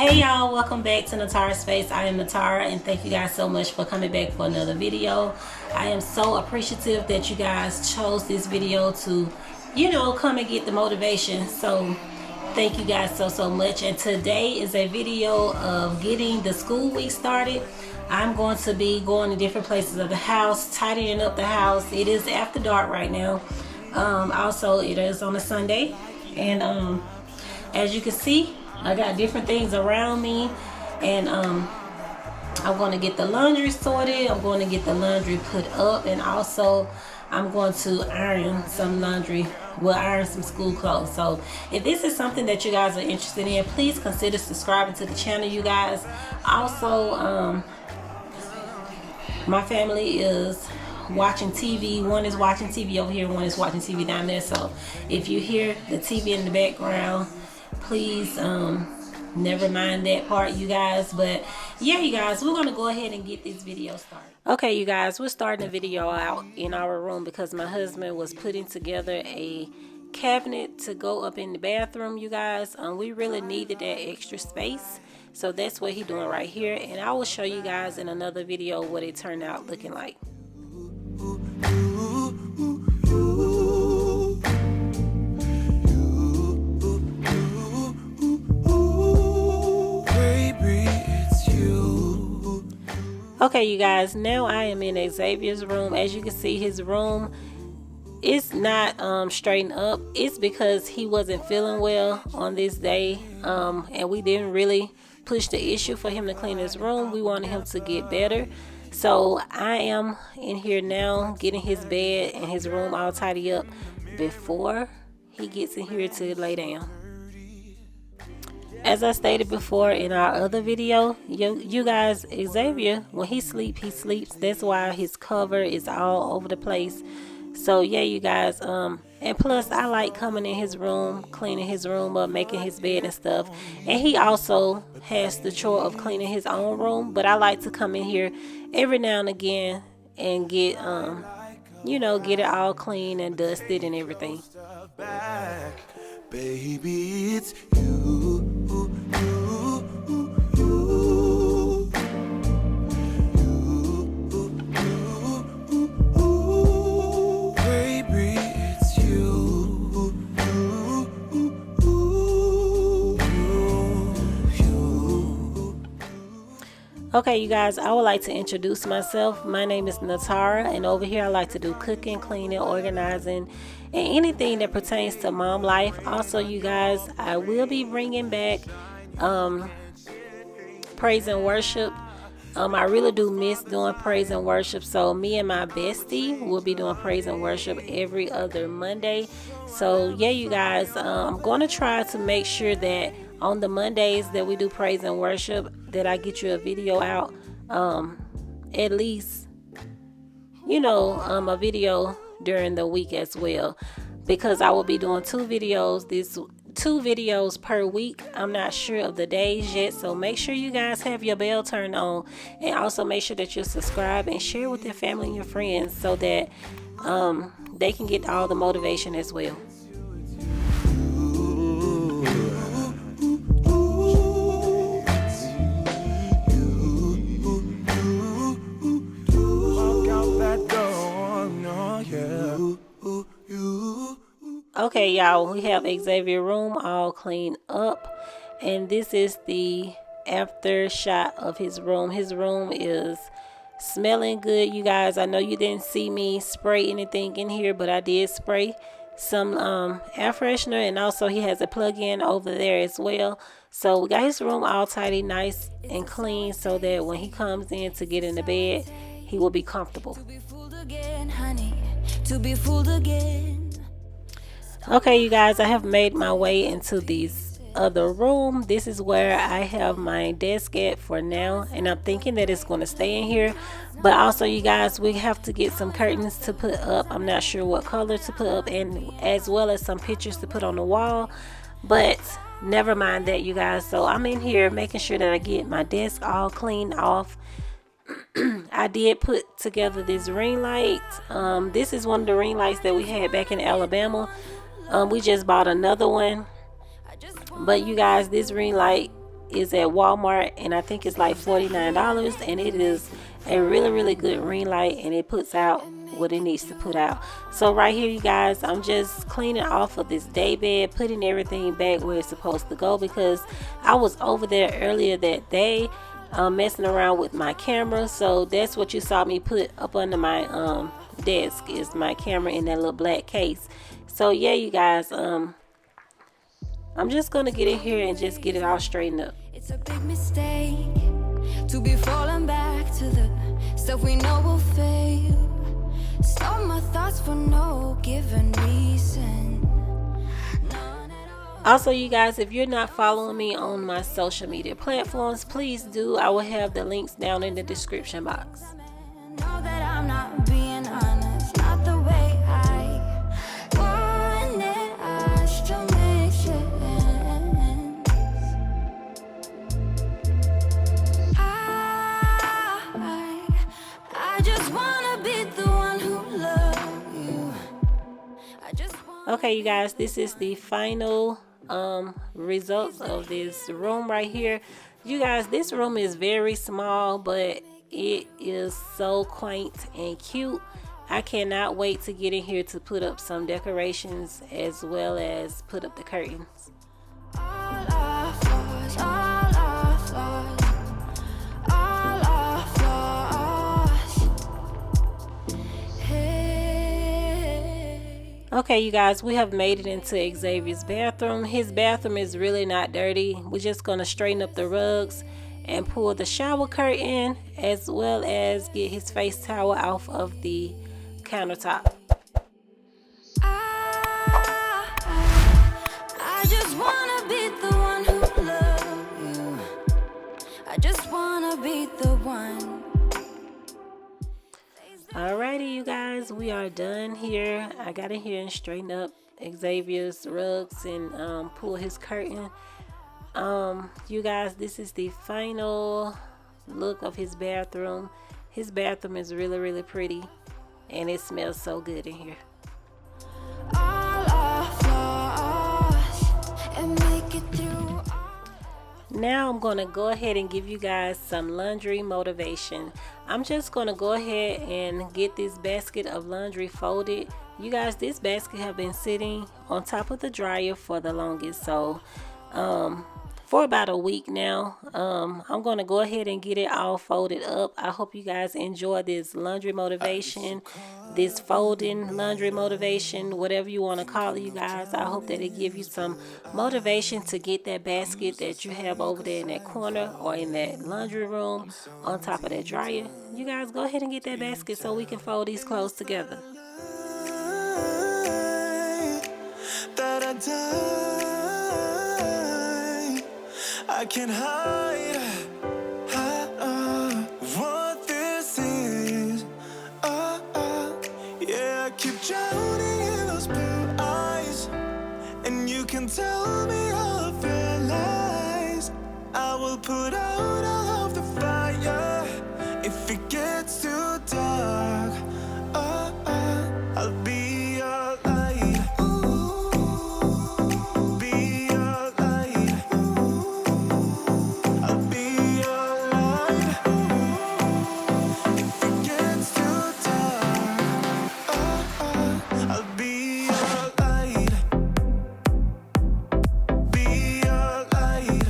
Hey y'all, welcome back to Natara's Space. I am Natara and thank you guys so much for coming back for another video. I am so appreciative that you guys chose this video to, come and get the motivation. So thank you guys so much. And today is a video of getting the school week started. I'm going to be going to different places of the house, tidying up the house. It is after dark right now. Also, it is on a Sunday. And as you can see, I got different things around me, and I'm going to get the laundry sorted. I'm going to get the laundry put up, and also I'm going to iron some laundry. We'll iron some school clothes. So if this is something that you guys are interested in, please consider subscribing to the channel, you guys. Also, my family is watching TV. One is watching TV over here, one is watching TV down there. So if you hear the TV in the background, please never mind that part, you guys. But yeah, you guys, we're gonna go ahead and get this video started. Okay, you guys, we're starting the video out in our room because my husband was putting together a cabinet to go up in the bathroom, you guys. We really needed that extra space, so that's what he's doing right here, and I will show you guys in another video what it turned out looking like. Okay, you guys, now I am in Xavier's room. As you can see, his room is not straightened up. It's because he wasn't feeling well on this day, and we didn't really push the issue for him to clean his room. We wanted him to get better. So I am in here now getting his bed and his room all tidy up before he gets in here to lay down. As I stated before in our other video, you guys, Xavier, when he sleeps, he sleeps. That's why his cover is all over the place. So yeah, you guys, and plus I like coming in his room, cleaning his room up, making his bed and stuff. And he also has the chore of cleaning his own room, but I like to come in here every now and again and get get it all clean and dusted and everything. Baby, it's you. Okay, you guys, I would like to introduce myself. My name is Natara, and over here I like to do cooking, cleaning, organizing, and anything that pertains to mom life. Also, you guys, I will be bringing back praise and worship. I really do miss doing praise and worship, so me and my bestie will be doing praise and worship every other Monday. So yeah, you guys, I'm going to try to make sure that on the Mondays that we do praise and worship, that I get you a video out, at least, a video during the week as well, because I will be doing two videos per week. I'm not sure of the days yet, so make sure you guys have your bell turned on, and also make sure that you subscribe and share with your family and your friends so that they can get all the motivation as well. Okay, y'all, we have Xavier room all cleaned up, and this is the after shot of his room. His room is smelling good, you guys. I know you didn't see me spray anything in here, but I did spray some air freshener, and also he has a plug-in over there as well. So we got his room all tidy, nice and clean, so that when he comes in to get in the bed, he will be comfortable. To be fooled again, honey, to be fooled again. Okay, you guys, I have made my way into this other room. This is where I have my desk at for now, and I'm thinking that it's going to stay in here. But also, you guys, we have to get some curtains to put up. I'm not sure what color to put up, and as well as some pictures to put on the wall. But never mind that, you guys. So I'm in here making sure that I get my desk all cleaned off. I did put together this ring light. This is one of the ring lights that we had back in Alabama. We just bought another one, but you guys, this ring light is at Walmart, and I think it's like $49, and it is a really good ring light, and it puts out what it needs to put out. So right here, you guys, I'm just cleaning off of this day bed, putting everything back where it's supposed to go, because I was over there earlier that day messing around with my camera. So that's what you saw me put up under my desk, is my camera in that little black case. So yeah, you guys, I'm just gonna get in here and just get it all straightened up. It's a big mistake to be falling back to the stuff we know will fail. Stop my thoughts for no given reason. Also, you guys, if you're not following me on my social media platforms, please do. I will have the links down in the description box. Know that I'm not being honest, not the way I wanted us to make sense. I just wanna be the one who loves you. Okay, you guys, this is the final results of this room right here. You guys, this room is very small, but it is so quaint and cute. I cannot wait to get in here to put up some decorations as well as put up the curtains. Okay, you guys, we have made it into Xavier's bathroom. His bathroom is really not dirty. We're just going to straighten up the rugs and pull the shower curtain, as well as get his face towel off of the countertop. I just wanna be the one who loves you. I just wanna be the one. Alrighty, you guys, we are done here. I got in here and straightened up Xavier's rugs and pull his curtain. You guys, this is the final look of his bathroom. His bathroom is really pretty, and it smells so good in here. Now I'm going to go ahead and give you guys some laundry motivation. I'm just going to go ahead and get this basket of laundry folded. You guys, this basket have been sitting on top of the dryer for the longest, so for about a week now. I'm going to go ahead and get it all folded up. I hope you guys enjoy this laundry motivation, this folding laundry motivation, whatever you want to call it, you guys. I hope that it give you some motivation to get that basket that you have over there in that corner or in that laundry room on top of that dryer. You guys, go ahead and get that basket so we can fold these clothes together. I can't hide what this is. Yeah, I keep drowning in those blue eyes, and you can tell me all of your lies. I will put out all of the fire if it gets too dark. I'll be your light. Be your light. I'll be your light. If it gets too dark, I'll be your light. Be your light.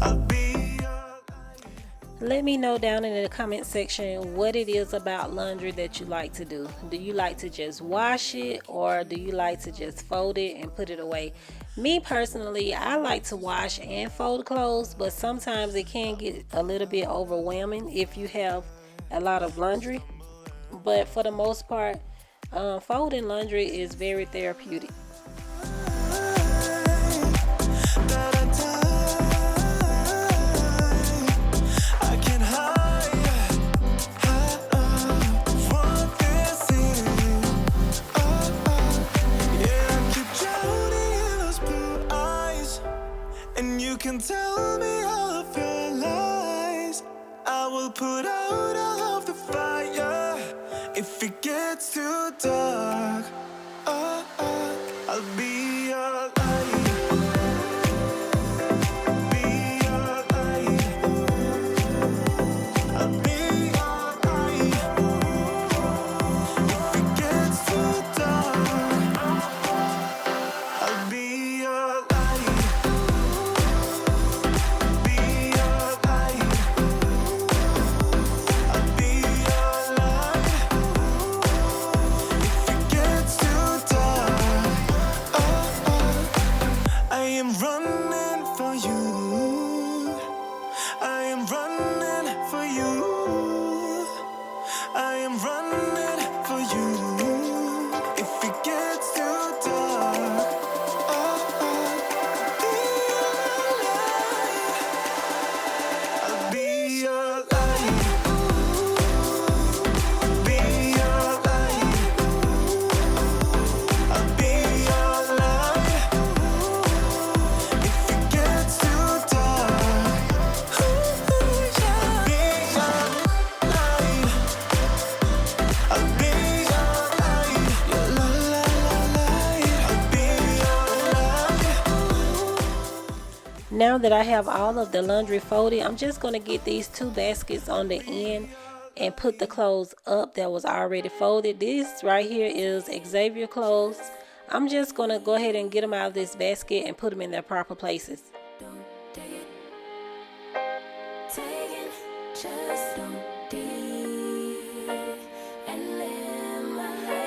I'll be your light. Let me know down in the comment section what it is about laundry that you like to do. Do you like to just wash it, or do you like to just fold it and put it away? Me personally, I like to wash and fold clothes, but sometimes it can get a little bit overwhelming if you have a lot of laundry. But for the most part, folding laundry is very therapeutic. I can't hide what this is. Yeah, I keep drowning in those blue eyes, and you can tell me all of your lies. I will put out all of the fire if it gets too dark. I'll be your light. I am running for you. If it gets too dark, I'll be your light. I'll be your light. I'll be your light. If it gets too dark, I'll be your light. I'll be your light. Your light. I'll be your light. Now that I have all of the laundry folded, I'm just going to get these 2 baskets on the end and put the clothes up that was already folded. This right here is Xavier clothes. I'm just going to go ahead and get them out of this basket and put them in their proper places.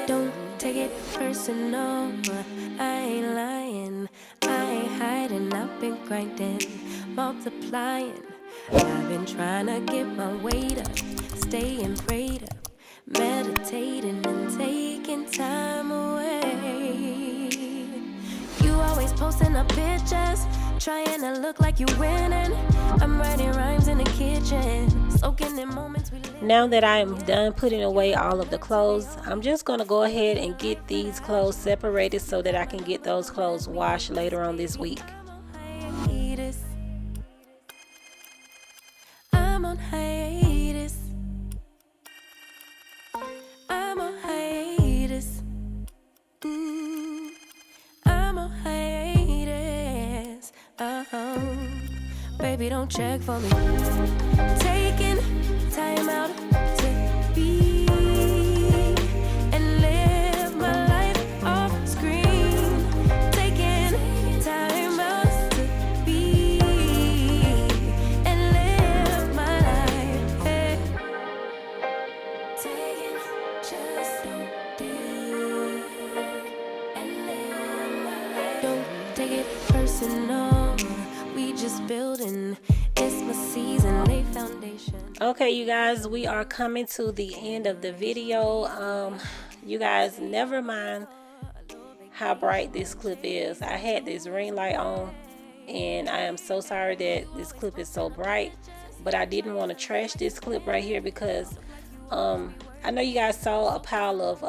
Don't take it personal, I ain't lying, I ain't hiding, I've been grinding, multiplying. I've been trying to get my weight up, staying prayed up, meditating and taking time away. You always posting up pictures, trying to look like you winning. I'm writing rhymes in the kitchen, soaking in moments we live. Now that I am done putting away all of the clothes, I'm just going to go ahead and get these clothes separated so that I can get those clothes washed later on this week. I'm on hiatus. I'm on hiatus. I'm on hiatus. Baby, don't check for me. Taking time out to be and live my life off screen. Taking time out to be and live my life. Hey. Taking just don't be and live my life. Don't take it personal. We just building. It's my season, lay foundation. Okay, you guys, we are coming to the end of the video. You guys, never mind how bright this clip is. I had this ring light on, and I am so sorry that this clip is so bright, but I didn't want to trash this clip right here because I know you guys saw a pile of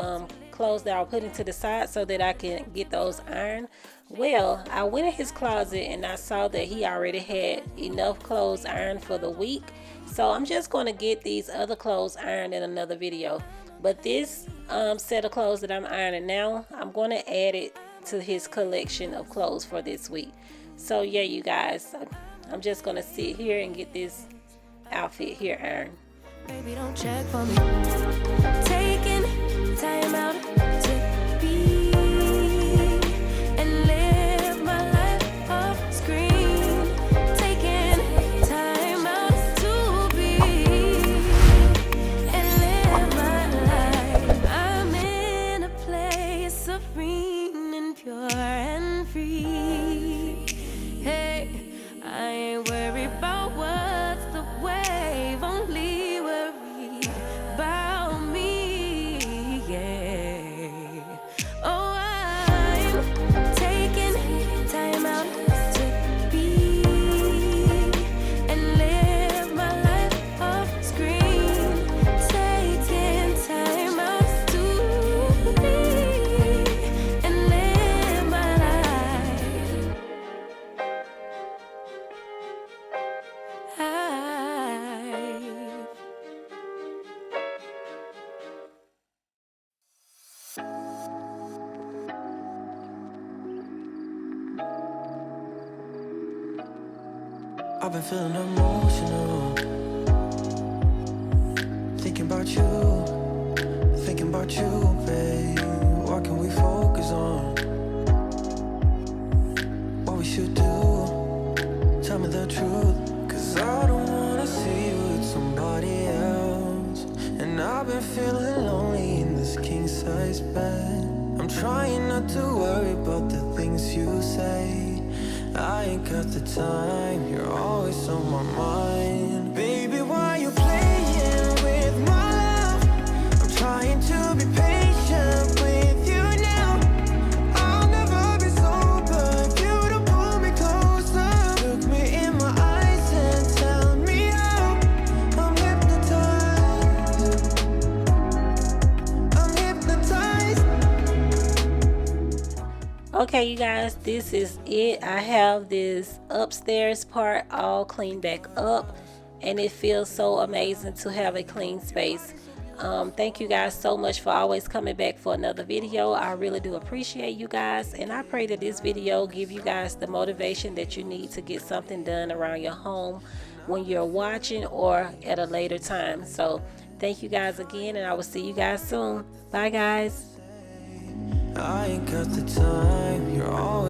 clothes that I put into the side so that I can get those ironed. Well, I went in his closet and I saw that he already had enough clothes ironed for the week. So I'm just going to get these other clothes ironed in another video. But this set of clothes that I'm ironing now, I'm going to add it to his collection of clothes for this week. So yeah, you guys, I'm just going to sit here and get this outfit here ironed. Baby, don't check for me. Taking time out to be and live my life off screen. Taking time out to be and live my life. I'm in a place serene and pure and free. Hey, I ain't worried about what's the wave, only worry about me, yeah. Oh, I'm taking time out to be and live my life off screen. Taking time out to be and live my life. I've been feeling emotional, thinking about you, babe. What can we focus on? What we should do? Tell me the truth, 'cause I don't wanna see you with somebody else. And I've been feeling lonely in this king-size bed. I'm trying not to worry about the things you say. I ain't got the time, you're always on my mind. Baby, why you playing with my love? Okay, you guys, this is it. I have this upstairs part all cleaned back up, and it feels so amazing to have a clean space. Thank you guys so much for always coming back for another video. I really do appreciate you guys, and I pray that this video give you guys the motivation that you need to get something done around your home when you're watching or at a later time. So thank you guys again, and I will see you guys soon. Bye guys. I ain't got the time, you're always